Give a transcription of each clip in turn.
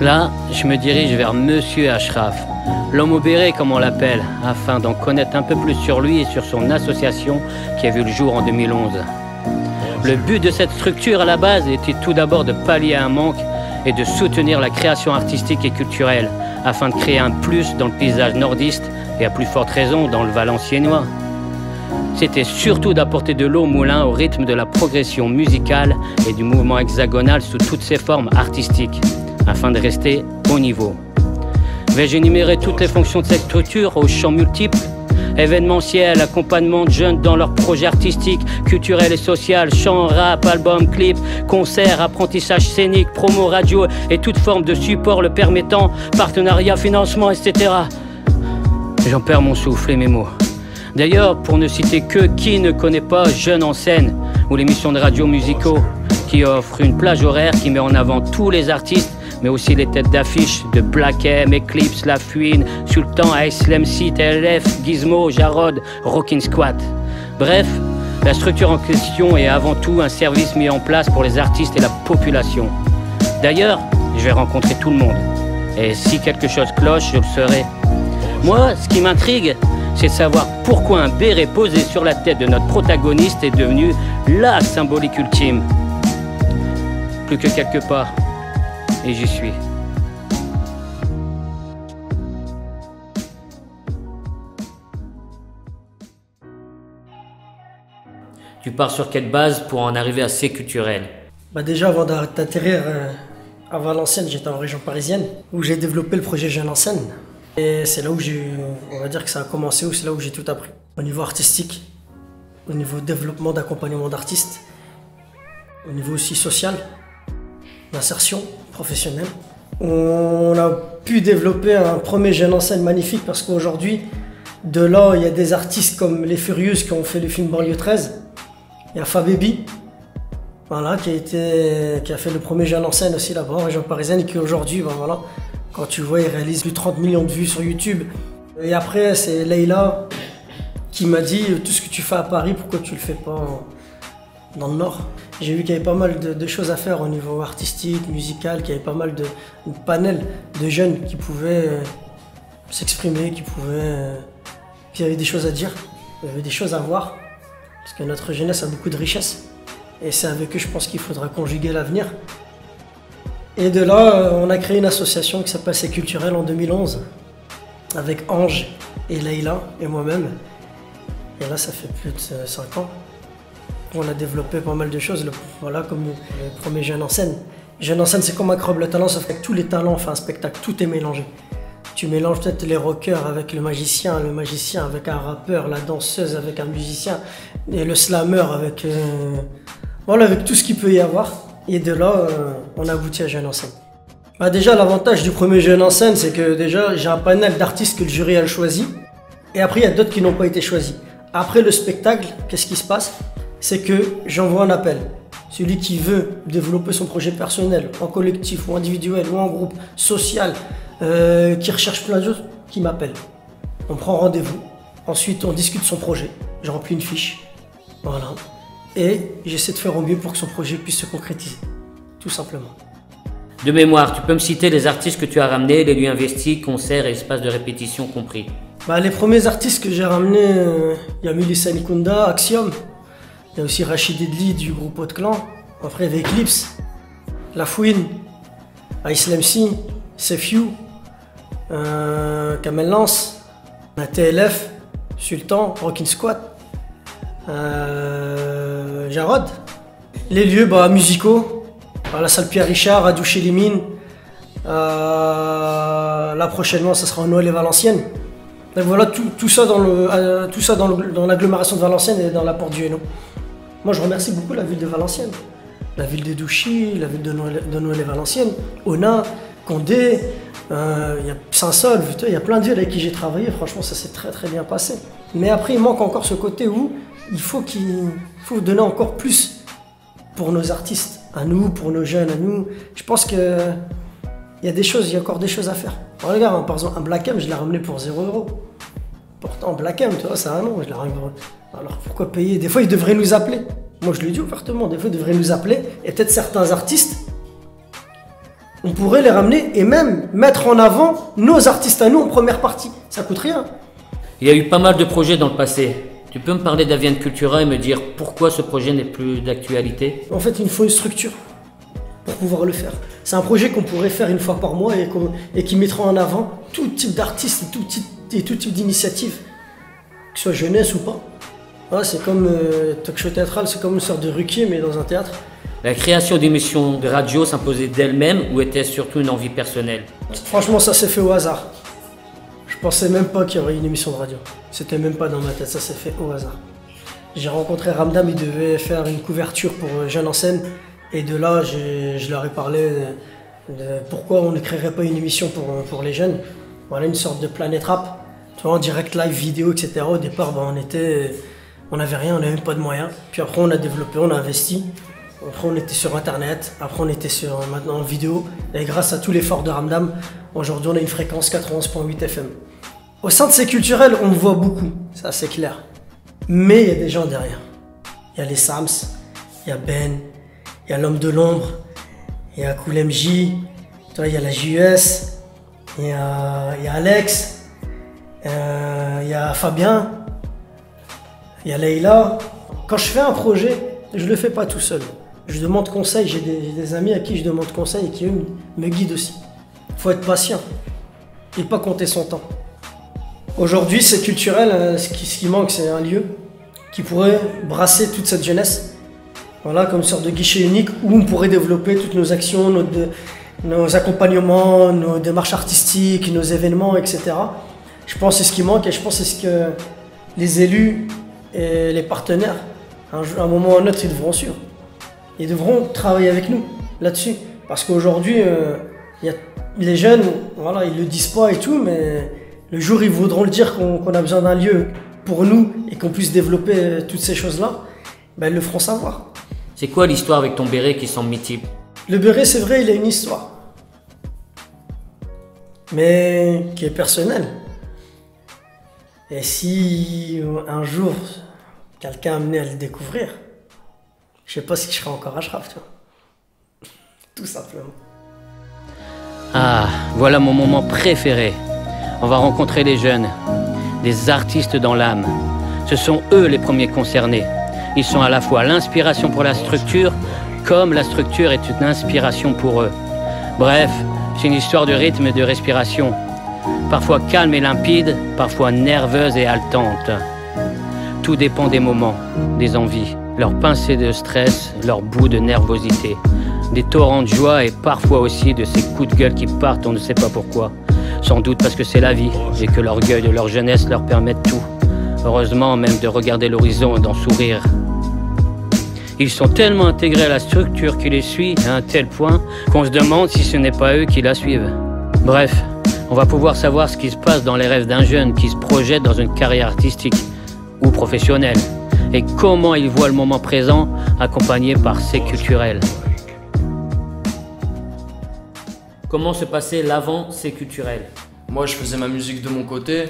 Là, je me dirige vers Monsieur Ashraf, l'homme au béret comme on l'appelle, afin d'en connaître un peu plus sur lui et sur son association qui a vu le jour en 2011. Le but de cette structure à la base était tout d'abord de pallier un manque et de soutenir la création artistique et culturelle, afin de créer un plus dans le paysage nordiste et à plus forte raison dans le Valenciennois. C'était surtout d'apporter de l'eau au moulin au rythme de la progression musicale et du mouvement hexagonal sous toutes ses formes artistiques, afin de rester au niveau. Vais-je énumérer toutes les fonctions de cette structure aux champs multiples? Événementiel, accompagnement de jeunes dans leurs projets artistiques, culturels et sociaux, chant, rap, album, clip, concerts, apprentissage scénique, promo radio et toute forme de support le permettant, partenariat, financement, etc. J'en perds mon souffle et mes mots. D'ailleurs, pour ne citer que qui ne connaît pas Jeunes en scène ou l'émission de radio musicaux qui offre une plage horaire qui met en avant tous les artistes mais aussi les têtes d'affiche de Black M, Eclipse, La Fouine, Sultan, Ice MC, TLF, Gizmo, Jarod, Rockin' Squat. Bref, la structure en question est avant tout un service mis en place pour les artistes et la population. D'ailleurs, je vais rencontrer tout le monde. Et si quelque chose cloche, je le saurai. Moi, ce qui m'intrigue, c'est de savoir pourquoi un béret posé sur la tête de notre protagoniste est devenu la symbolique ultime. Plus que quelques pas. Et j'y suis. Tu pars sur quelle base pour en arriver à C culturel? Déjà, avant d'atterrir à Valenciennes, j'étais en région parisienne, où j'ai développé le projet Jeunes en scène. Et c'est là où on va dire que ça a commencé, où c'est là où j'ai tout appris. Au niveau artistique, au niveau développement d'accompagnement d'artistes, au niveau aussi social, d'insertion professionnelle. On a pu développer un premier Jeunes en scène magnifique parce qu'aujourd'hui, de là, il y a des artistes comme les Furieuses qui ont fait le film Banlieue 13. Il y a Fababy, voilà, qui a fait le premier Jeunes en scène aussi là-bas en région parisienne et qui aujourd'hui, voilà, quand tu vois, il réalise plus de 30 millions de vues sur YouTube. Et après, c'est Leïla qui m'a dit tout ce que tu fais à Paris, pourquoi tu le fais pas dans le Nord? J'ai vu qu'il y avait pas mal de choses à faire au niveau artistique, musical, qu'il y avait pas mal de panels de jeunes qui pouvaient s'exprimer, qui avaient des choses à dire, il y avait des choses à voir, parce que notre jeunesse a beaucoup de richesses. Et c'est avec eux, je pense, qu'il faudra conjuguer l'avenir. Et de là, on a créé une association qui s'appelle C'est Culturel en 2011, avec Ange et Leïla et moi-même. Et là, ça fait plus de 5 ans. On a développé pas mal de choses, voilà, comme le premier Jeunes en scène. Jeunes en scène, c'est comme Incroyable Talent, sauf qu'avec tous les talents, on fait un spectacle, tout est mélangé. Tu mélanges peut-être les rockers avec le magicien avec un rappeur, la danseuse avec un musicien, et le slammer avec, voilà, avec tout ce qu'il peut y avoir. Et de là, on a abouti à Jeunes en scène. Déjà, l'avantage du premier Jeunes en scène, c'est que déjà, j'ai un panel d'artistes que le jury a choisi. Et après, il y a d'autres qui n'ont pas été choisis. Après le spectacle, qu'est-ce qui se passe? C'est que j'envoie un appel. Celui qui veut développer son projet personnel, en collectif ou individuel ou en groupe, social, qui recherche plein de choses, qui m'appelle. On prend rendez-vous. Ensuite, on discute son projet. Je remplis une fiche. Voilà. Et j'essaie de faire au mieux pour que son projet puisse se concrétiser. Tout simplement. De mémoire, tu peux me citer les artistes que tu as ramenés, les lieux investis, concerts et espaces de répétition compris? Les premiers artistes que j'ai ramenés, il y a Melissa Nikunda, Axiom. Il y a aussi Rachid Edli du groupe Haut de Clan. Après, il y avait Eclipse, La Fouine, Ice MC, Sefiu, Kamel Lance, TLF, Sultan, Rockin' Squat, Jarod. Les lieux musicaux, la salle Pierre Richard, à Douché-les-Mines. Là prochainement, ça sera en Noël et Valenciennes. Donc voilà, tout ça dans l'agglomération de Valenciennes et dans la Porte du Hainaut. Moi, je remercie beaucoup la ville de Valenciennes, la ville de Douchy, la ville de Noël et Valenciennes, Ona, Condé, il y a Saint-Saulve, il y a plein de villes avec qui j'ai travaillé. Franchement, ça s'est très très bien passé. Mais après, il manque encore ce côté où il faut donner encore plus pour nos artistes, à nous, pour nos jeunes, à nous. Je pense que il y a encore des choses à faire. Alors, regarde, par exemple, un Black M, je l'ai ramené pour 0 €. Pourtant, Black M, tu vois, c'est un nom, je l'ai ramené. Alors pourquoi payer? Des fois, ils devraient nous appeler. Moi, je le dis ouvertement, des fois, ils devraient nous appeler. Et peut-être certains artistes On pourrait les ramener et même mettre en avant nos artistes à nous en première partie. Ça coûte rien. Il y a eu pas mal de projets dans le passé. Tu peux me parler d'Aviane Cultura et me dire pourquoi ce projet n'est plus d'actualité? En fait, il nous faut une structure pour pouvoir le faire. C'est un projet qu'on pourrait faire une fois par mois et qui mettra en avant tout type d'artistes et tout type d'initiative, que ce soit jeunesse ou pas. Voilà, c'est comme talk show théâtral, c'est comme une sorte de Ruquier mais dans un théâtre. La création d'émissions de radio s'imposait d'elle-même ou était-ce surtout une envie personnelle? Franchement, ça s'est fait au hasard. Je pensais même pas qu'il y aurait une émission de radio. C'était même pas dans ma tête, ça s'est fait au hasard. J'ai rencontré Ramdam, il devait faire une couverture pour Jeunes en scène. Et de là, je leur ai parlé de pourquoi on ne créerait pas une émission pour les jeunes. Voilà, une sorte de planète rap. Tu vois, en direct, live, vidéo, etc. Au départ, on n'avait rien, on n'avait même pas de moyens. Puis après, on a développé, on a investi. Après, on était sur Internet. Après, on était maintenant en vidéo. Et grâce à tout l'effort de Ramdam, aujourd'hui, on a une fréquence 91.8 FM. Au sein de ces culturels, on me voit beaucoup, ça c'est clair. Mais il y a des gens derrière. Il y a les Sams, il y a Ben, il y a l'homme de l'ombre, il y a Cool MJ, il y a la JUS, il y a Alex, il y a Fabien, il y a Leïla. Quand je fais un projet, je le fais pas tout seul. Je demande conseil, j'ai des amis à qui je demande conseil et qui eux me guident aussi. Il faut être patient et pas compter son temps. Aujourd'hui, c'est culturel, ce qui manque, c'est un lieu qui pourrait brasser toute cette jeunesse. Voilà, comme une sorte de guichet unique où on pourrait développer toutes nos actions, nos accompagnements, nos démarches artistiques, nos événements, etc. Je pense que c'est ce qui manque et je pense que c'est ce que les élus et les partenaires, à un moment ou à un autre, ils devront suivre. Ils devront travailler avec nous là-dessus. Parce qu'aujourd'hui, les jeunes, voilà, ils le disent pas et tout, mais le jour où ils voudront le dire qu'on a besoin d'un lieu pour nous et qu'on puisse développer toutes ces choses-là, ben, ils le feront savoir. C'est quoi l'histoire avec ton béret qui semble mythique? Le béret, c'est vrai, il a une histoire. Mais qui est personnelle. Et si un jour, quelqu'un amené à le découvrir, je sais pas si je serai encore Ashraf, tu vois. Tout simplement. Ah, voilà mon moment préféré. On va rencontrer les jeunes, des artistes dans l'âme. Ce sont eux les premiers concernés. Ils sont à la fois l'inspiration pour la structure, comme la structure est une inspiration pour eux. Bref, c'est une histoire de rythme et de respiration. Parfois calme et limpide, parfois nerveuse et haletante. Tout dépend des moments, des envies, leurs pincées de stress, leurs bouts de nervosité, des torrents de joie et parfois aussi de ces coups de gueule qui partent, on ne sait pas pourquoi. Sans doute parce que c'est la vie et que l'orgueil de leur jeunesse leur permet tout. Heureusement même de regarder l'horizon et d'en sourire. Ils sont tellement intégrés à la structure qui les suit à un tel point qu'on se demande si ce n'est pas eux qui la suivent. Bref, on va pouvoir savoir ce qui se passe dans les rêves d'un jeune qui se projette dans une carrière artistique ou professionnelle et comment il voit le moment présent accompagné par ses culturels. Comment se passait l'avant C'est culturel? Moi, je faisais ma musique de mon côté.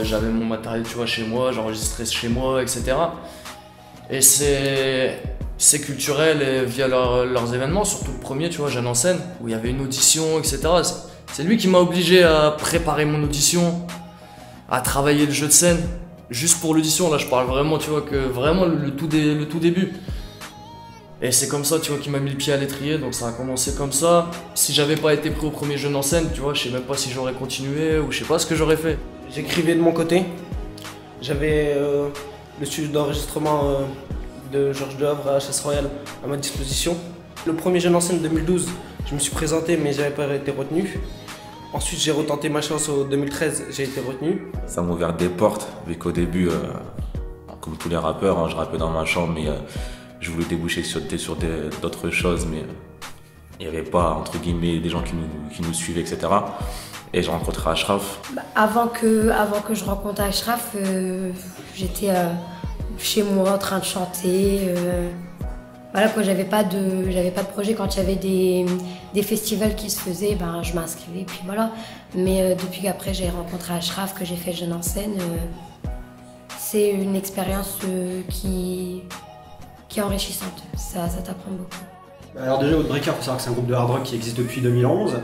J'avais mon matériel, tu vois, chez moi, j'enregistrais chez moi, etc. Et c'est culturel et via leurs événements, surtout le premier, tu vois, Jeunes en scène, où il y avait une audition, etc. C'est lui qui m'a obligé à préparer mon audition, à travailler le jeu de scène, juste pour l'audition. Là, je parle vraiment, tu vois, que vraiment le tout début. Et c'est comme ça, tu vois, qu'il m'a mis le pied à l'étrier, donc ça a commencé comme ça. Si j'avais pas été pris au premier Jeunes en scène, tu vois, je sais même pas si j'aurais continué ou je sais pas ce que j'aurais fait. J'écrivais de mon côté. J'avais le studio d'enregistrement de Georges Dehavre à Chasse Royale à ma disposition. Le premier Jeunes en scène 2012, je me suis présenté mais j'avais pas été retenu. Ensuite, j'ai retenté ma chance au 2013, j'ai été retenu. Ça m'a ouvert des portes, vu qu'au début, comme tous les rappeurs, hein, je rappais dans ma chambre, mais je voulais déboucher sur d'autres choses, mais il n'y avait pas, entre guillemets, des gens qui nous suivaient, etc. Et j'ai rencontré Ashraf. Avant que je rencontre Ashraf, j'étais chez moi en train de chanter. Voilà quoi, j'avais pas de projet. Quand il y avait des festivals qui se faisaient, ben, je m'inscrivais, puis voilà. Mais depuis qu'après j'ai rencontré Ashraf, que j'ai fait Jeunes en scène, c'est une expérience qui est enrichissante. Ça t'apprend beaucoup. Alors déjà, Outbreaker, il faut savoir que c'est un groupe de hard rock qui existe depuis 2011.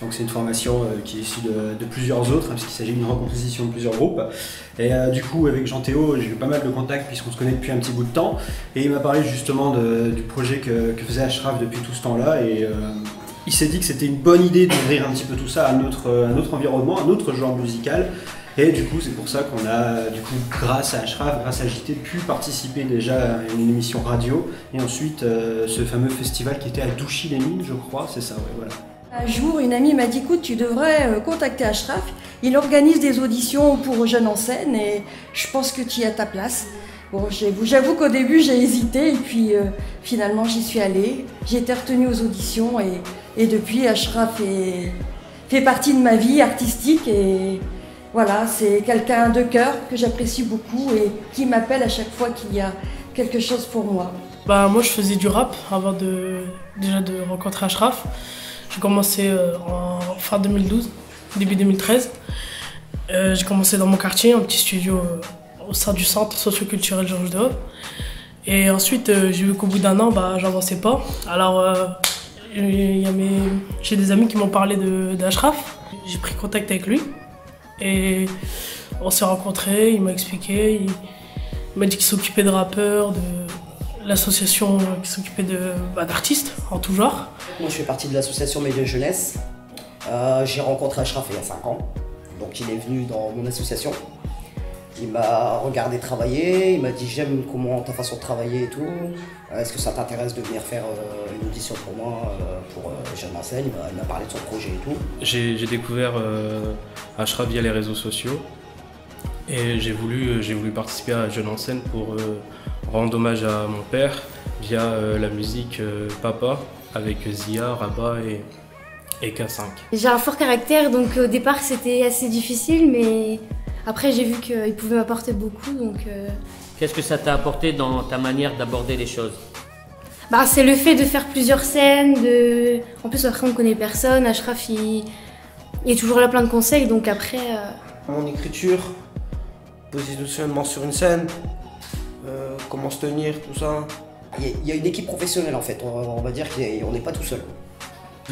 Donc c'est une formation qui est issue de plusieurs autres, puisqu'il s'agit d'une recomposition de plusieurs groupes. Et du coup, avec Jean-Théo, j'ai eu pas mal de contacts puisqu'on se connaît depuis un petit bout de temps. Et il m'a parlé justement du projet que faisait Ashraf depuis tout ce temps-là. Et il s'est dit que c'était une bonne idée d'ouvrir un petit peu tout ça à notre environnement, à notre genre musical. Et du coup, c'est pour ça qu'on a, grâce à Ashraf, grâce à JT, pu participer déjà à une émission radio. Et ensuite, ce fameux festival qui était à Douchy-les-Mines, je crois, c'est ça, ouais, voilà. Un jour, une amie m'a dit, écoute, tu devrais contacter Ashraf. Il organise des auditions pour Jeunes en scène et je pense que tu y as ta place. Bon, j'avoue qu'au début, j'ai hésité et puis finalement, j'y suis allée. J'ai été retenue aux auditions et depuis, Ashraf fait partie de ma vie artistique et voilà, c'est quelqu'un de cœur que j'apprécie beaucoup et qui m'appelle à chaque fois qu'il y a quelque chose pour moi. Bah, moi, je faisais du rap avant déjà de rencontrer Ashraf. J'ai commencé en fin 2012, début 2013. J'ai commencé dans mon quartier, un petit studio au sein du centre socio-culturel Georges Dehoff. Et ensuite, j'ai vu qu'au bout d'un an, j'avançais pas. Alors, j'ai des amis qui m'ont parlé d'Ashraf. J'ai pris contact avec lui. Et on s'est rencontrés, il m'a expliqué, il m'a dit qu'il s'occupait de rappeurs, de l'association qui s'occupait d'artistes en tout genre. Moi je fais partie de l'association Média Jeunesse. J'ai rencontré Ashraf il y a 5 ans, donc il est venu dans mon association. Il m'a regardé travailler, il m'a dit j'aime ta façon de travailler et tout. Est-ce que ça t'intéresse de venir faire une audition pour moi pour Jeunes en scène? Il m'a parlé de son projet et tout. J'ai découvert Ashraf via les réseaux sociaux et j'ai voulu participer à Jeunes en scène pour rendre hommage à mon père via la musique Papa avec Zia, Rabat et K5. J'ai un fort caractère, donc au départ c'était assez difficile, mais après j'ai vu qu'il pouvait m'apporter beaucoup. Qu'est-ce que ça t'a apporté dans ta manière d'aborder les choses? C'est le fait de faire plusieurs scènes, en plus après on ne connaît personne, Ashraf il est toujours là plein de conseils, donc après... Mon écriture, positionnement sur une scène, comment se tenir, tout ça. Il y a une équipe professionnelle en fait, on va dire qu'on n'est pas tout seul.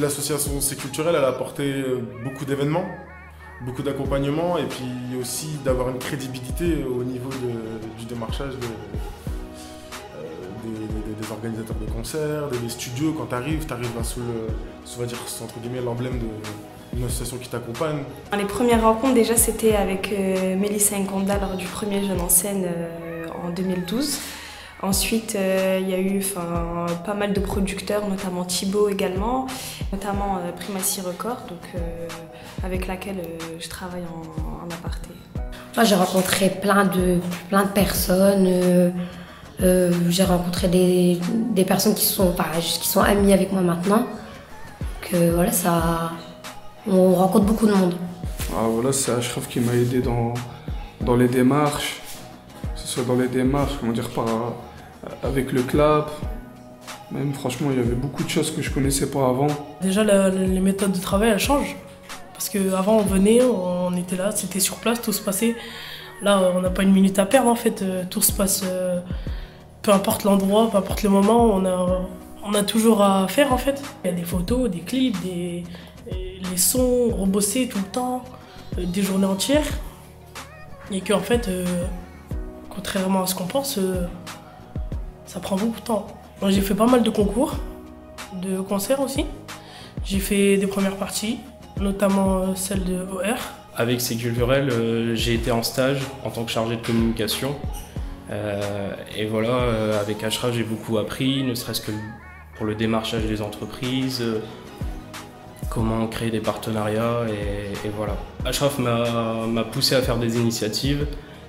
L'association C'est Culturel, elle a apporté beaucoup d'événements, beaucoup d'accompagnement et puis aussi d'avoir une crédibilité au niveau du démarchage des organisateurs de concerts, des studios. Quand tu arrives sous entre guillemets l'emblème d'une association qui t'accompagne. Les premières rencontres déjà c'était avec Mélissa Ngonda lors du premier Jeunes en scène en 2012. Ensuite, il y a eu pas mal de producteurs, notamment Thibaut également, notamment Primacy Record, avec laquelle je travaille en aparté. Moi, j'ai rencontré plein de personnes. J'ai rencontré des personnes qui sont amies avec moi maintenant. Voilà, on rencontre beaucoup de monde. Voilà, c'est Ashraf qui m'a aidé dans les démarches, que ce soit dans les démarches, avec le clap. Même franchement, il y avait beaucoup de choses que je connaissais pas avant. Déjà, les méthodes de travail, elles changent. Parce qu'avant, on venait, on était là, c'était sur place, tout se passait. Là, on n'a pas une minute à perdre en fait, tout se passe, peu importe l'endroit, peu importe le moment, on a toujours à faire en fait. Il y a des photos, des clips, les sons rebossés tout le temps, des journées entières. Et qu'en fait, contrairement à ce qu'on pense, ça prend beaucoup de temps. Moi, j'ai fait pas mal de concours, de concerts aussi. J'ai fait des premières parties, notamment celle de OR. Avec C'est Culturel, j'ai été en stage en tant que chargé de communication. Et voilà, avec Ashraf, j'ai beaucoup appris, ne serait-ce que pour le démarchage des entreprises, comment créer des partenariats, et voilà. Ashraf m'a poussé à faire des initiatives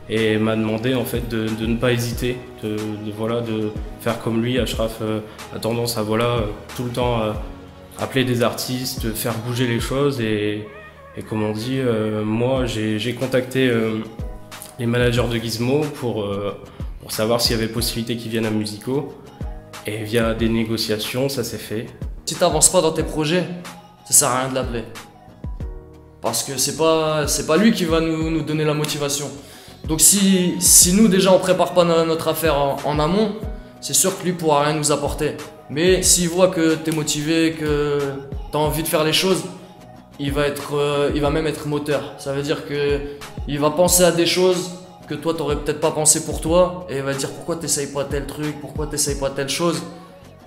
et m'a demandé en fait de ne pas hésiter, de faire comme lui. Ashraf a tendance à tout le temps appeler des artistes, faire bouger les choses et comme on dit, moi j'ai contacté les managers de Gizmo pour savoir s'il y avait possibilité qu'ils viennent à Musico, et via des négociations ça s'est fait. Si t'avances pas dans tes projets, ça sert à rien de l'appeler. Parce que c'est pas lui qui va nous donner la motivation. Donc si nous déjà on prépare pas notre affaire en amont, c'est sûr que lui pourra rien nous apporter. Mais s'il voit que tu es motivé, que tu as envie de faire les choses, il va même être moteur. Ça veut dire qu'il va penser à des choses que toi t'aurais peut-être pas pensé pour toi, et il va dire pourquoi t'essayes pas tel truc, pourquoi t'essayes pas telle chose,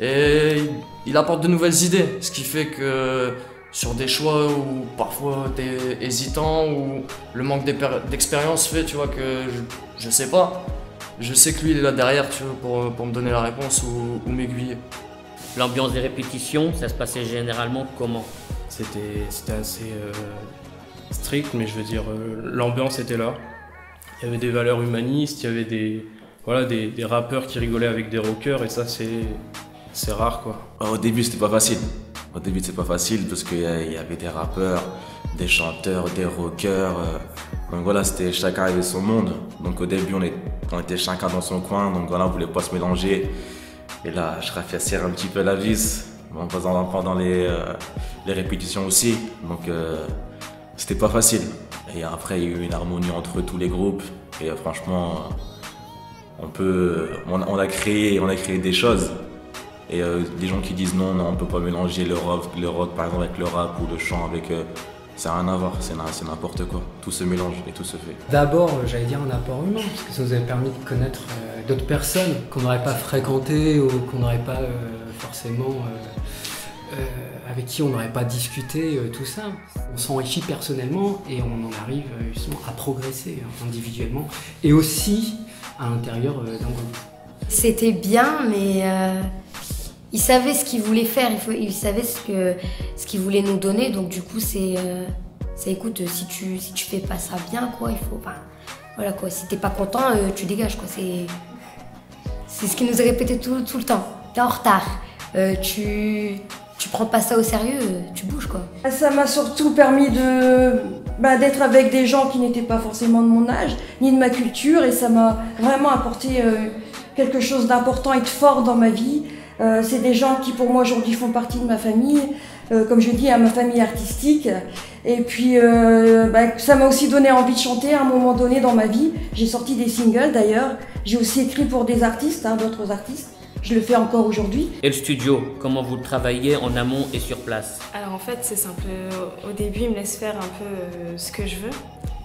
et il apporte de nouvelles idées, ce qui fait que sur des choix où parfois t'es hésitant, ou le manque d'expérience fait, tu vois, que je sais pas, je sais que lui il est là derrière, tu vois, pour me donner la réponse ou m'aiguiller. L'ambiance des répétitions, ça se passait généralement comment? C'était assez strict, mais je veux dire, l'ambiance était là. Il y avait des valeurs humanistes, il y avait des rappeurs qui rigolaient avec des rockers, et ça c'est rare, quoi. Au début c'était pas facile. Au début c'est pas facile parce qu'il y avait des rappeurs, des chanteurs, des rockers. Donc voilà, chacun avait son monde. Donc au début on était chacun dans son coin, donc voilà, on voulait pas se mélanger. Et là, Ashraf a serré un petit peu la vis, pendant les répétitions aussi. Donc c'était pas facile. Et après, il y a eu une harmonie entre tous les groupes. Et franchement, on a créé des choses. Et des gens qui disent non, on peut pas mélanger le rock par exemple avec le rap ou le chant avec... ça n'a rien à voir, c'est n'importe quoi. Tout se mélange et tout se fait. D'abord, j'allais dire un apport humain, parce que ça nous avait permis de connaître d'autres personnes qu'on n'aurait pas fréquentées ou qu'on n'aurait pas forcément... avec qui on n'aurait pas discuté, tout ça. On s'enrichit personnellement et on en arrive justement à progresser individuellement et aussi à l'intérieur d'un groupe. C'était bien, mais il savait ce qu'il voulait faire, il savait ce qu'il voulait nous donner, donc du coup écoute, si tu fais pas ça bien, quoi, il faut pas... Voilà quoi, si t'es pas content, tu dégages, quoi. C'est ce qu'il nous a répété tout le temps. T'es en retard, tu prends pas ça au sérieux, tu bouges, quoi. Ça m'a surtout permis d'être avec des gens qui n'étaient pas forcément de mon âge, ni de ma culture, et ça m'a vraiment apporté quelque chose d'important et de fort dans ma vie. C'est des gens qui pour moi aujourd'hui font partie de ma famille, comme je dis, à ma famille artistique. Et puis ça m'a aussi donné envie de chanter à un moment donné dans ma vie. J'ai sorti des singles d'ailleurs, j'ai aussi écrit pour des artistes, d'autres artistes. Je le fais encore aujourd'hui. Et le studio, comment vous le travaillez en amont et sur place? Alors en fait c'est simple, au début il me laisse faire un peu ce que je veux.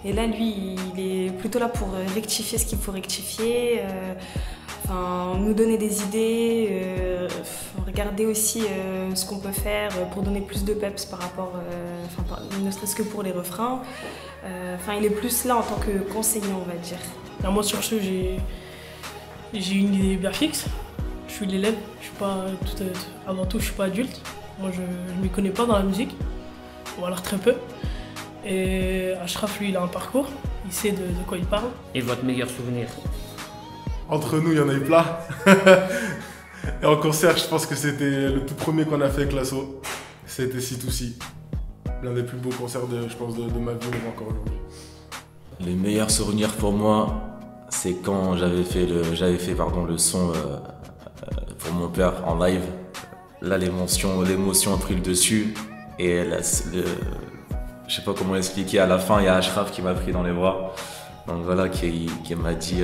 Et là lui il est plutôt là pour rectifier ce qu'il faut rectifier, nous donner des idées, regarder aussi ce qu'on peut faire pour donner plus de peps par rapport, ne serait-ce que pour les refrains. Il est plus là en tant que conseiller, on va dire. Alors moi sur ce j'ai une idée bien fixe. Je suis l'élève, avant tout je suis pas adulte. Moi je m'y connais pas dans la musique, ou alors très peu. Et Ashraf lui il a un parcours, il sait de quoi il parle. Et votre meilleur souvenir? Entre nous il y en a eu plein. Et en concert je pense que c'était le tout premier qu'on a fait avec l'assaut. C'était C2C. L'un des plus beaux concerts de ma vie, même encore aujourd'hui. Les meilleurs souvenirs pour moi, c'est quand j'avais fait le son pour mon père en live. Là l'émotion a pris le dessus et je sais pas comment l'expliquer, à la fin il y a Ashraf qui m'a pris dans les bras, donc voilà, qui m'a dit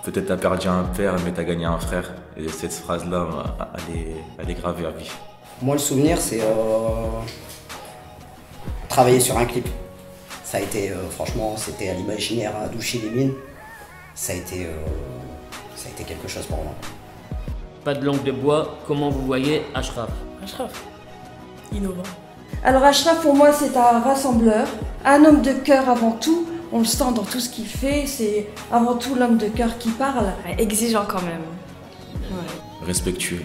peut-être t'as perdu un père mais t'as gagné un frère, et cette phrase là elle est gravée à vie. Moi le souvenir c'est travailler sur un clip. Ça a été franchement, c'était à l'imaginaire à Douchy-les-Mines, ça a été quelque chose pour moi. Pas de langue de bois, comment vous voyez Ashraf? Ashraf, innovant. Alors Ashraf pour moi c'est un rassembleur, un homme de cœur avant tout. On le sent dans tout ce qu'il fait, c'est avant tout l'homme de cœur qui parle. Exigeant quand même. Ouais. Respectueux.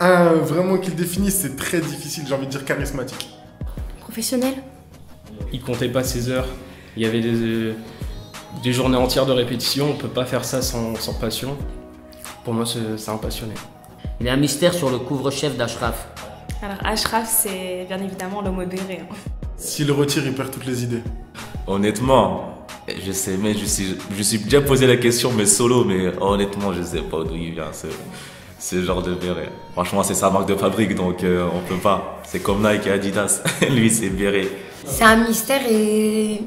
Vraiment qu'il définisse, c'est très difficile, j'ai envie de dire charismatique. Professionnel. Il comptait pas ses heures, il y avait des journées entières de répétition, on peut pas faire ça sans passion. Pour moi, c'est un passionné. Il y a un mystère sur le couvre-chef d'Ashraf. Alors Ashraf, c'est bien évidemment l'homme modéré. S'il le retire, il perd toutes les idées. Honnêtement, je sais, mais je suis déjà posé la question, mais solo, mais honnêtement, je sais pas d'où il vient ce genre de béret. Franchement, c'est sa marque de fabrique, donc on peut pas. C'est comme Nike et Adidas. Lui, c'est béret. C'est un mystère et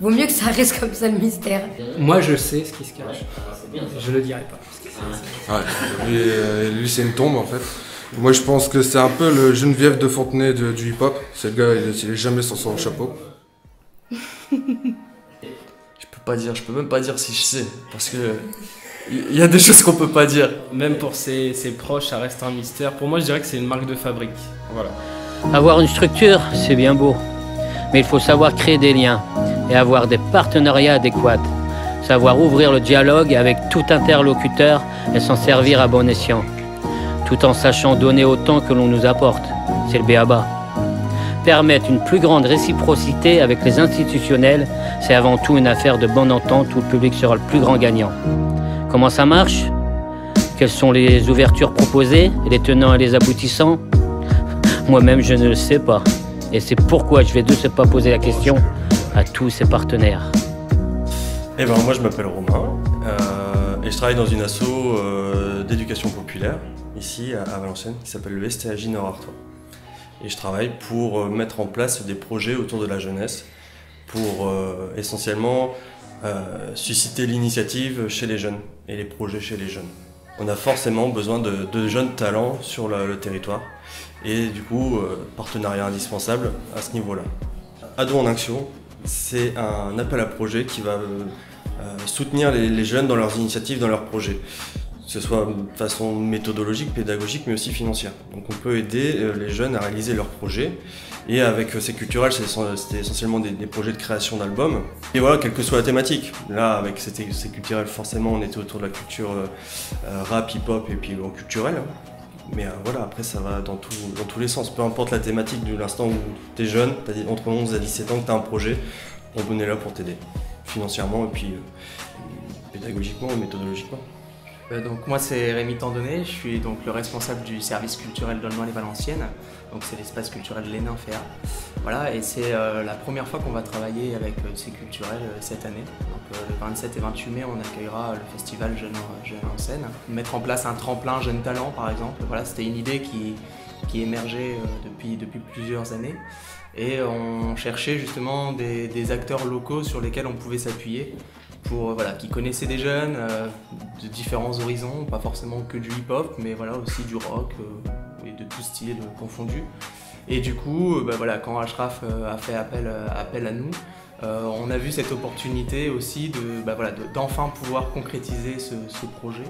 Vaut mieux que ça reste comme ça le mystère. Moi, je sais ce qui se cache. Je le dirai pas. Ouais, lui, c'est une tombe en fait. Moi, je pense que c'est un peu le Geneviève de Fontenay du hip-hop. C'est le gars, il est jamais sans son chapeau. Je peux même pas dire si je sais, parce que il y a des choses qu'on peut pas dire. Même pour ses proches, ça reste un mystère. Pour moi, je dirais que c'est une marque de fabrique. Voilà. Avoir une structure, c'est bien beau. Mais il faut savoir créer des liens et avoir des partenariats adéquats. Savoir ouvrir le dialogue avec tout interlocuteur et s'en servir à bon escient. Tout en sachant donner autant que l'on nous apporte. C'est le b.a.-ba. Permettre une plus grande réciprocité avec les institutionnels, c'est avant tout une affaire de bonne entente où le public sera le plus grand gagnant. Comment ça marche? Quelles sont les ouvertures proposées, les tenants et les aboutissants? Moi-même, je ne le sais pas. Et c'est pourquoi je vais de ce pas poser la question à tous ces partenaires. Eh ben, moi, je m'appelle Romain et je travaille dans une asso d'éducation populaire, ici à Valenciennes, qui s'appelle le STAJ Nord-Artois. Et je travaille pour mettre en place des projets autour de la jeunesse, pour essentiellement susciter l'initiative chez les jeunes et les projets chez les jeunes. On a forcément besoin de jeunes talents sur le territoire et du coup, partenariat indispensable à ce niveau-là. Ados en Action, c'est un appel à projet qui va soutenir les jeunes dans leurs initiatives, dans leurs projets. Que ce soit de façon méthodologique, pédagogique, mais aussi financière. Donc on peut aider les jeunes à réaliser leurs projets. Et avec C'est Culturel, c'était essentiellement des projets de création d'albums. Et voilà, quelle que soit la thématique. Là, avec C'est Culturel, forcément, on était autour de la culture rap, hip-hop et puis culturel. Mais voilà, après, ça va dans tous les sens. Peu importe la thématique, de l'instant où tu es jeune, tu as entre 11 et 17 ans, que tu as un projet, on est là pour t'aider. Financièrement et puis pédagogiquement et méthodologiquement. Donc moi c'est Rémi Tandonnet, je suis donc le responsable du service culturel d'Aulnoy-les-Valenciennes, donc c'est l'espace culturel de l'ENINFEA. Voilà, et c'est la première fois qu'on va travailler avec C'est Culturel cette année. Donc le 27 et 28 mai on accueillera le festival Jeunes en scène. Mettre en place un tremplin Jeunes Talents par exemple, voilà, c'était une idée qui émergeait depuis plusieurs années. Et on cherchait justement des acteurs locaux sur lesquels on pouvait s'appuyer. Qui connaissaient des jeunes de différents horizons, pas forcément que du hip-hop, mais voilà, aussi du rock et de tout style confondu. Et du coup, quand Ashraf a fait appel à nous, on a vu cette opportunité aussi d'enfin pouvoir concrétiser ce projet.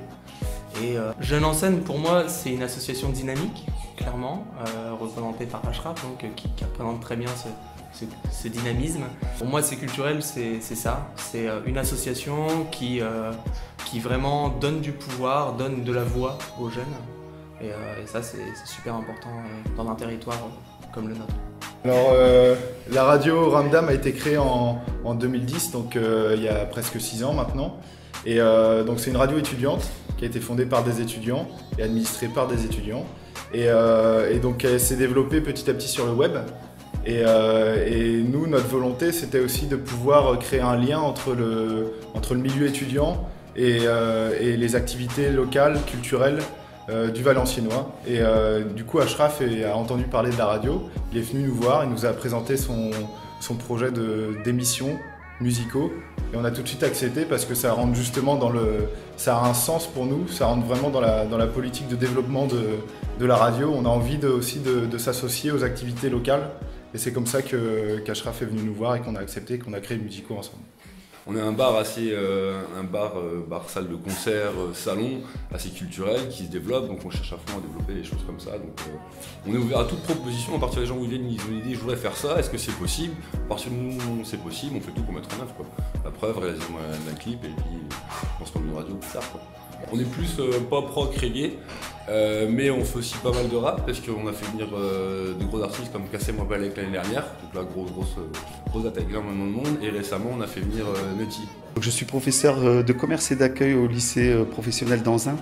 Et Jeunes en scène, pour moi, c'est une association dynamique, clairement, représentée par Ashraf, donc, qui représente très bien ce dynamisme. Pour moi, C'est Culturel, c'est ça. C'est une association qui vraiment donne du pouvoir, donne de la voix aux jeunes. Et ça, c'est super important dans un territoire comme le nôtre. Alors, la radio Ramdam a été créée en 2010, donc il y a presque 6 ans maintenant. Et donc c'est une radio étudiante qui a été fondée par des étudiants et administrée par des étudiants. Et donc elle s'est développée petit à petit sur le web. Et nous, notre volonté, c'était aussi de pouvoir créer un lien entre le milieu étudiant et les activités locales, culturelles du Valenciennois. Et du coup, Ashraf a entendu parler de la radio, il est venu nous voir, il nous a présenté son projet d'émissions musicaux. Et on a tout de suite accepté parce que ça rentre justement ça a un sens pour nous, ça rentre vraiment dans la politique de développement de la radio. On a envie aussi de s'associer aux activités locales. Et c'est comme ça qu'Ashraf est venu nous voir et qu'on a accepté, qu'on a créé Musico ensemble. On est un bar salle de concert, salon assez culturel qui se développe, donc on cherche à fond à développer des choses comme ça. Donc on est ouvert à toute proposition, à partir des gens où ils viennent, ils ont une idée, je voudrais faire ça, est-ce que c'est possible? À partir de nous, c'est possible, on fait tout pour mettre en œuvre, quoi. La preuve, réaliser un clip et puis on se prend une radio plus tard, quoi. On est plus pop rock reggae, mais on fait aussi pas mal de rap parce qu'on a fait venir de gros artistes comme Cassé Moi Balek l'année dernière, donc là grosse attaque énormément de monde, et récemment on a fait venir Nutty. Je suis professeur de commerce et d'accueil au lycée professionnel d'Anzin.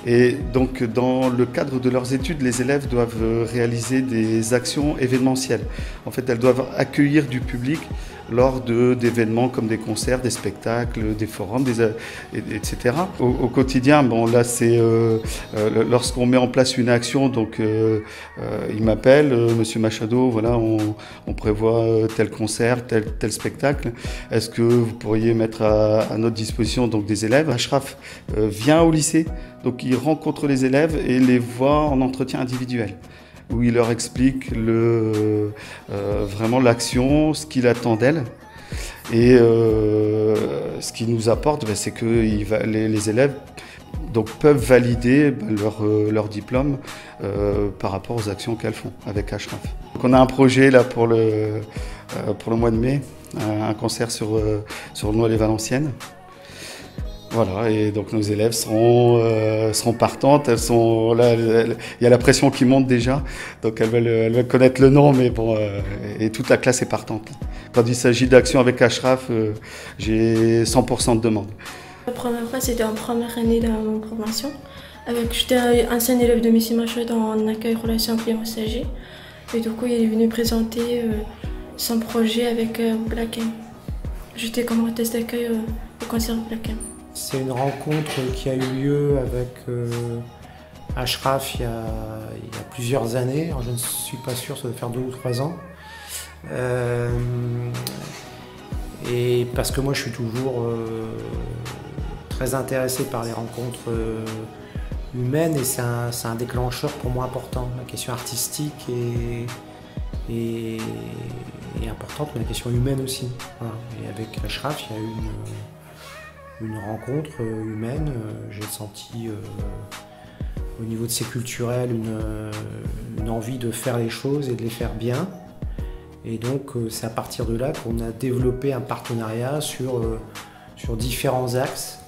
Et donc dans le cadre de leurs études, les élèves doivent réaliser des actions événementielles. En fait, elles doivent accueillir du public lors d'événements comme des concerts, des spectacles, des forums, etc. Au quotidien, bon là c'est lorsqu'on met en place une action, donc il m'appelle, Monsieur Machado, voilà, on prévoit tel concert, tel spectacle. Est-ce que vous pourriez mettre à notre disposition donc des élèves? Achraf vient au lycée, donc il rencontre les élèves et les voit en entretien individuel, où il leur explique vraiment l'action, ce qu'il attend d'elle. Et ce qu'il nous apporte, c'est que les élèves donc, peuvent valider leur diplôme par rapport aux actions qu'elles font avec Achraf. Donc, on a un projet là pour le mois de mai, un concert sur Aulnois-les-Valenciennes. Voilà, et donc nos élèves seront partantes. Elles sont là, il y a la pression qui monte déjà, donc elles veulent connaître le nom, mais bon, et toute la classe est partante. Quand il s'agit d'action avec Achraf, j'ai 100% de demande. La première fois, c'était en première année de mon formation. J'étais ancien élève de M. Machado en accueil relations clients stagiaires. Et du coup, il est venu présenter son projet avec Black M. J'étais comme hôtesse d'accueil au concert Black M. C'est une rencontre qui a eu lieu avec Achraf il y a plusieurs années. Alors, je ne suis pas sûr, ça doit faire 2 ou 3 ans. Et parce que moi je suis toujours très intéressé par les rencontres humaines et c'est un déclencheur pour moi important. La question artistique est importante, mais la question humaine aussi. Voilà. Et avec Achraf, il y a eu une rencontre humaine. J'ai senti au niveau de ses culturels une envie de faire les choses et de les faire bien. Et donc c'est à partir de là qu'on a développé un partenariat sur différents axes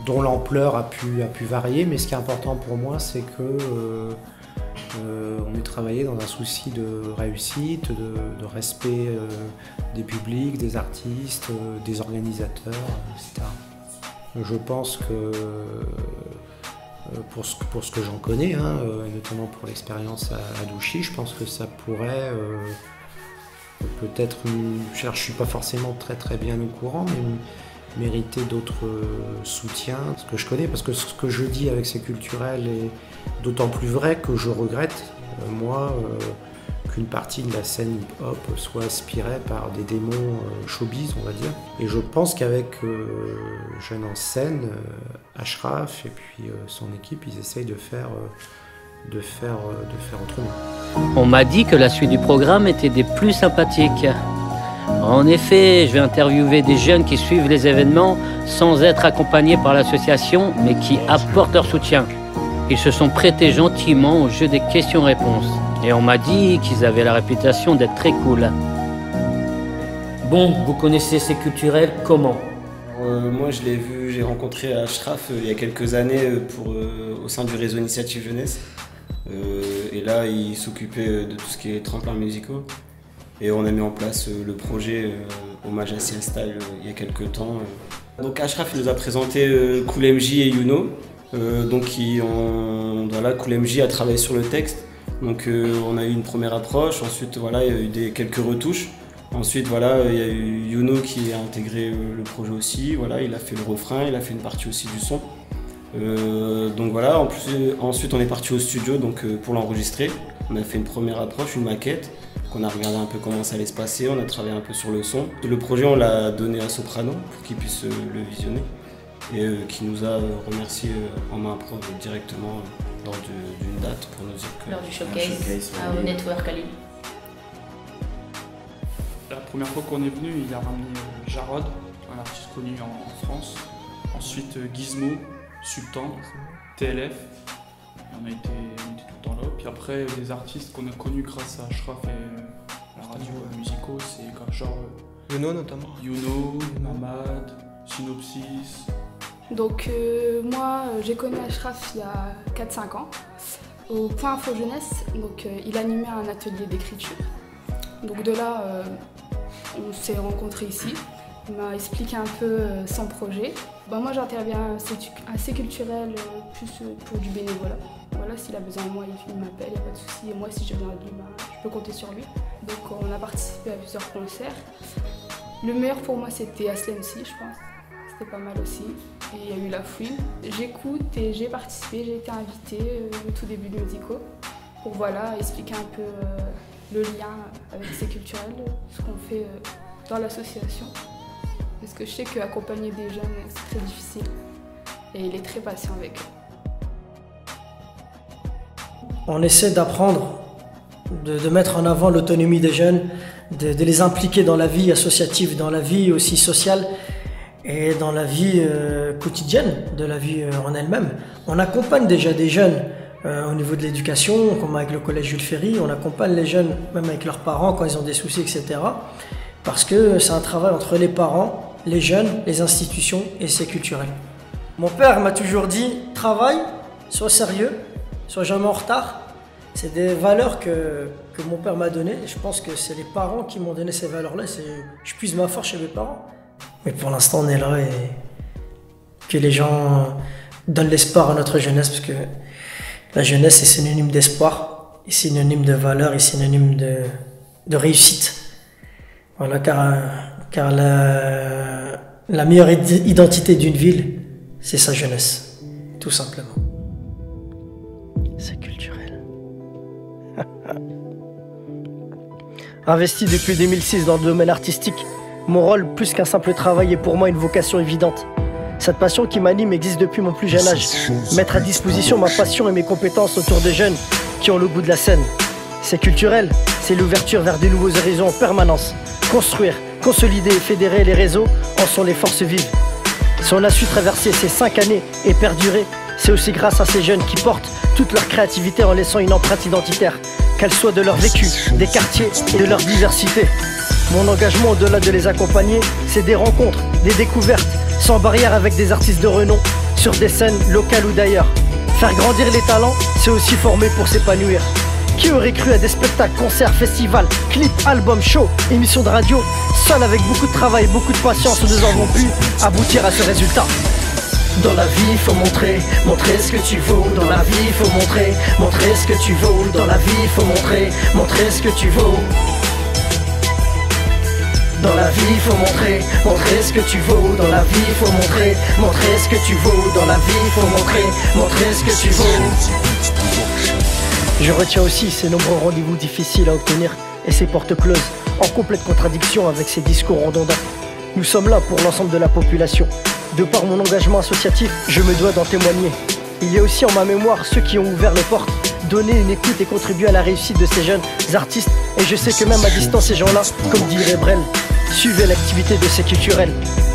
dont l'ampleur a pu varier. Mais ce qui est important pour moi, c'est que on ait travaillé dans un souci de réussite, de respect des publics, des artistes, des organisateurs, etc. Je pense que pour ce que j'en connais, et notamment pour l'expérience à Douchy, je pense que ça pourrait peut-être, je ne suis pas forcément très bien au courant, mais mériter d'autres soutiens, ce que je connais, parce que ce que je dis avec ces culturels est d'autant plus vrai que je regrette, moi, qu'une partie de la scène hip-hop soit aspirée par des démons showbiz, on va dire. Et je pense qu'avec Jeunes en scène, Achraf et puis son équipe, ils essayent de faire autrement. On m'a dit que la suite du programme était des plus sympathiques. En effet, je vais interviewer des jeunes qui suivent les événements sans être accompagnés par l'association, mais qui apportent leur soutien. Ils se sont prêtés gentiment au jeu des questions-réponses. Et on m'a dit qu'ils avaient la réputation d'être très cool. Bon, vous connaissez ces culturels comment? Moi, je l'ai vu, j'ai rencontré Achraf il y a quelques années au sein du réseau Initiative Jeunesse. Et là, il s'occupait de tout ce qui est tremplins musicaux. Et on a mis en place le projet Hommage à Ciel Style il y a quelques temps. Donc Achraf nous a présenté Cool MJ et Youno. Voilà, Cool MJ a travaillé sur le texte. Donc on a eu une première approche, ensuite voilà, il y a eu quelques retouches. Ensuite voilà, il y a eu Youno qui a intégré le projet aussi, voilà, il a fait le refrain, il a fait une partie aussi du son. Donc voilà, ensuite on est parti au studio pour l'enregistrer. On a fait une première approche, une maquette, qu'on a regardé un peu comment ça allait se passer, on a travaillé un peu sur le son. Le projet on l'a donné à Soprano pour qu'il puisse le visionner et qui nous a remercié en main propre directement lors d'une date pour nous dire que... Lors du showcase au Network à Lille. La première fois qu'on est venu, il a ramené Jarod, un artiste connu en France. Ensuite Gizmo, Sultan, TLF. On a été tout le temps là. Puis après, des artistes qu'on a connus grâce à Achraf et la radio musicaux, c'est genre Youno notamment. Youno, Mamad, Synopsis. Donc moi j'ai connu Achraf il y a 4-5 ans au Point Info Jeunesse. Donc il animait un atelier d'écriture. Donc de là on s'est rencontrés ici. Il m'a expliqué un peu son projet. Moi j'interviens assez culturel plus pour du bénévolat. Voilà. voilà, s'il a besoin de moi, il m'appelle, il n'y a pas de souci. Et moi, si j'ai besoin de lui, je peux compter sur lui. Donc on a participé à plusieurs concerts. Le meilleur pour moi, c'était Aslem Si, je pense. C'était pas mal aussi. Et il y a eu La Fouine. J'écoute et j'ai participé, j'ai été invitée au tout début de Musico pour voilà, expliquer un peu le lien avec C'est Culturel, ce qu'on fait dans l'association. Parce que je sais qu'accompagner des jeunes, c'est très difficile. Et il est très patient avec eux. On essaie d'apprendre, de mettre en avant l'autonomie des jeunes, de les impliquer dans la vie associative, dans la vie aussi sociale et dans la vie quotidienne, de la vie en elle-même. On accompagne déjà des jeunes au niveau de l'éducation, comme avec le collège Jules Ferry, on accompagne les jeunes même avec leurs parents quand ils ont des soucis, etc. Parce que c'est un travail entre les parents, les jeunes, les institutions et C'est Culturel. Mon père m'a toujours dit, travaille, sois sérieux, sois jamais en retard. C'est des valeurs que mon père m'a données. Je pense que c'est les parents qui m'ont donné ces valeurs-là. Je puise ma force chez mes parents. Mais pour l'instant, on est là et que les gens donnent l'espoir à notre jeunesse, parce que la jeunesse est synonyme d'espoir, est synonyme de valeur, est synonyme de réussite. Voilà, car la meilleure identité d'une ville, c'est sa jeunesse, tout simplement. C'est culturel. Investi depuis 2006 dans le domaine artistique, mon rôle, plus qu'un simple travail, est pour moi une vocation évidente. Cette passion qui m'anime existe depuis mon plus jeune âge. Mettre à disposition ma passion et mes compétences autour de jeunes qui ont le goût de la scène. C'est culturel, c'est l'ouverture vers de nouveaux horizons en permanence. Construire, consolider et fédérer les réseaux en sont les forces vives. Si on a su traverser ces 5 années et perdurer, c'est aussi grâce à ces jeunes qui portent toute leur créativité en laissant une empreinte identitaire, qu'elle soit de leur vécu, des quartiers et de leur diversité. Mon engagement au-delà de les accompagner, c'est des rencontres, des découvertes, sans barrière avec des artistes de renom, sur des scènes locales ou d'ailleurs. Faire grandir les talents, c'est aussi former pour s'épanouir. Qui aurait cru à des spectacles, concerts, festivals, clips, albums, shows, émissions de radio? Seul avec beaucoup de travail et beaucoup de patience, nous avons pu aboutir à ce résultat. Dans la vie, il faut montrer ce que tu vaux. Dans la vie, il faut montrer ce que tu vaux. Dans la vie, il faut montrer ce que tu vaux. Dans la vie, il faut montrer ce que tu vaux. Dans la vie, il faut montrer ce que tu vaux. Dans la vie, il faut montrer ce que tu vaux. Je retiens aussi ces nombreux rendez-vous difficiles à obtenir et ces portes closes, en complète contradiction avec ces discours redondants. Nous sommes là pour l'ensemble de la population. De par mon engagement associatif, je me dois d'en témoigner. Il y a aussi en ma mémoire ceux qui ont ouvert les portes, donné une écoute et contribué à la réussite de ces jeunes artistes. Et je sais que même à distance, ces gens-là, comme dirait Brel, suivaient l'activité de C'est Culturel.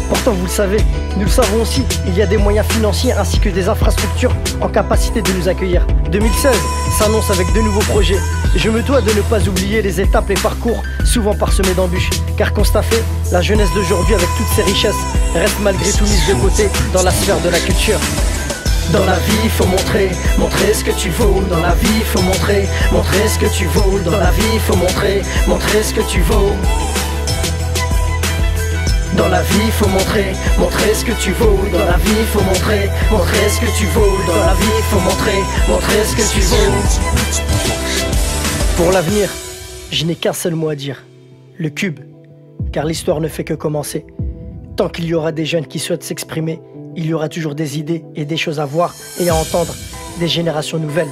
Pourtant, vous le savez, nous le savons aussi, il y a des moyens financiers ainsi que des infrastructures en capacité de nous accueillir. 2016 s'annonce avec de nouveaux projets. Je me dois de ne pas oublier les étapes, les parcours, souvent parsemés d'embûches. Car constat fait, la jeunesse d'aujourd'hui avec toutes ses richesses reste malgré tout mise de côté dans la sphère de la culture. Dans la vie, il faut montrer ce que tu vaux. Dans la vie, il faut montrer ce que tu vaux. Dans la vie, il faut montrer ce que tu vaux. Dans la vie, il faut montrer ce que tu vaux. Dans la vie, il faut montrer ce que tu vaux. Dans la vie, il faut montrer ce que tu vaux. Pour l'avenir, je n'ai qu'un seul mot à dire. Le cube. Car l'histoire ne fait que commencer. Tant qu'il y aura des jeunes qui souhaitent s'exprimer, il y aura toujours des idées et des choses à voir et à entendre, des générations nouvelles.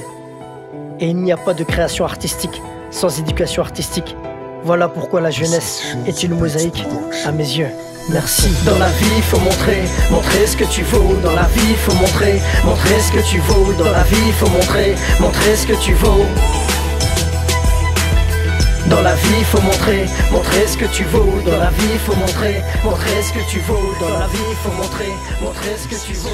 Et il n'y a pas de création artistique sans éducation artistique. Voilà pourquoi la jeunesse est une mosaïque à mes yeux. Merci. Dans la vie, il faut montrer ce que tu vaux. Dans la vie, il faut montrer ce que tu vaux. Dans la vie, il faut montrer ce que tu vaux. Dans la vie, il faut montrer ce que tu vaux. Dans la vie, il faut montrer ce que tu vaux. Dans la vie, il faut montrer ce que tu vaux.